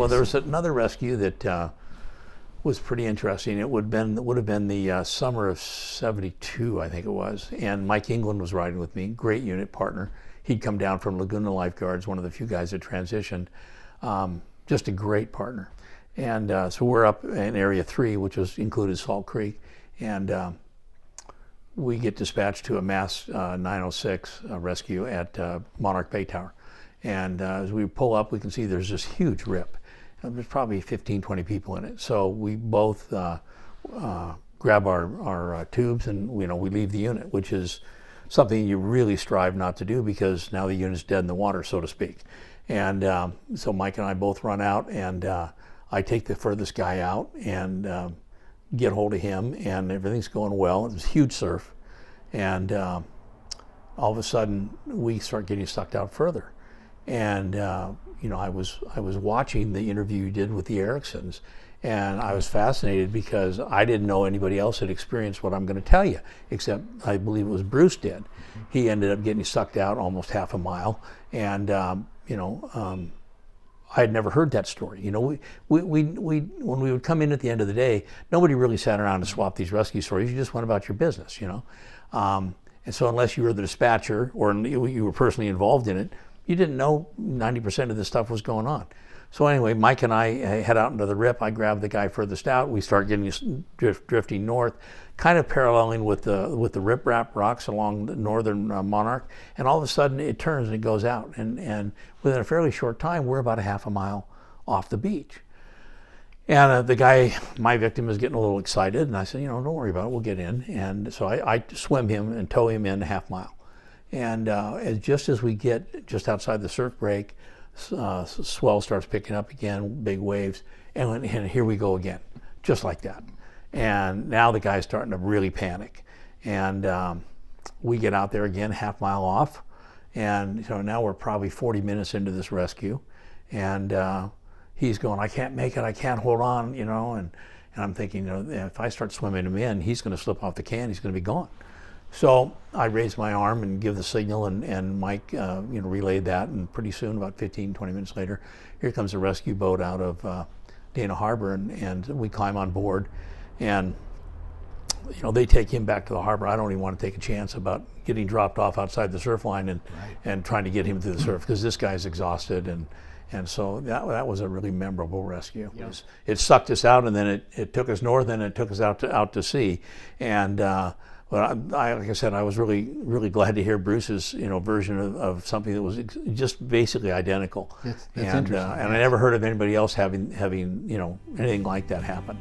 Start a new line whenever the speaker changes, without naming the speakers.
Well, there was another rescue that was pretty interesting. It would have been the summer of '72, I think it was. And Mike England was riding with me, great unit partner. He'd come down from Laguna Lifeguards, one of the few guys that transitioned. Just a great partner. And so we're up in Area 3, which included Salt Creek. And we get dispatched to a Mass 906 rescue at Monarch Bay Tower. And as we pull up, we can see there's this huge rip. And there's probably 15, 20 people in it. So we both grab our tubes and we leave the unit, which is something you really strive not to do because now the unit's dead in the water, so to speak. And so Mike and I both run out, and I take the furthest guy out and get hold of him, and everything's going well. It was huge surf, and all of a sudden we start getting sucked out further. And I was watching the interview you did with the Ericksons, and I was fascinated because I didn't know anybody else had experienced what I'm going to tell you, except I believe it was Bruce did. He ended up getting sucked out almost half a mile, and I had never heard that story. We when we would come in at the end of the day, nobody really sat around to swap these rescue stories. You just went about your business, And so unless you were the dispatcher or you were personally involved in it, you didn't know 90% of this stuff was going on. So anyway, Mike and I head out into the rip. I grab the guy furthest out. We start getting drifting north, kind of paralleling with the riprap rocks along the northern Monarch. And all of a sudden it turns and it goes out. And within a fairly short time, we're about a half a mile off the beach. And the guy, my victim, is getting a little excited. And I said, don't worry about it. We'll get in. And so I swim him and tow him in a half mile. And just as we get just outside the surf break, swell starts picking up again, big waves, and here we go again, just like that. And now the guy's starting to really panic. And we get out there again, half mile off. And so now we're probably 40 minutes into this rescue. And he's going, I can't make it, I can't hold on, And I'm thinking, if I start swimming him in, he's going to slip off the can, he's going to be gone. So I raise my arm and give the signal, and Mike relayed that, and pretty soon, about 15, 20 minutes later, here comes a rescue boat out of Dana Harbor, and we climb on board, and they take him back to the harbor. I don't even want to take a chance about getting dropped off outside the surf line and trying to get him through the surf, because this guy's exhausted, and so that was a really memorable rescue. Yeah. It sucked us out, and then it took us north, and it took us out to sea, and but like I said, I was really, really glad to hear Bruce's, version of something that was just basically identical.
That's
and
interesting.
And I never heard of anybody else having anything like that happen.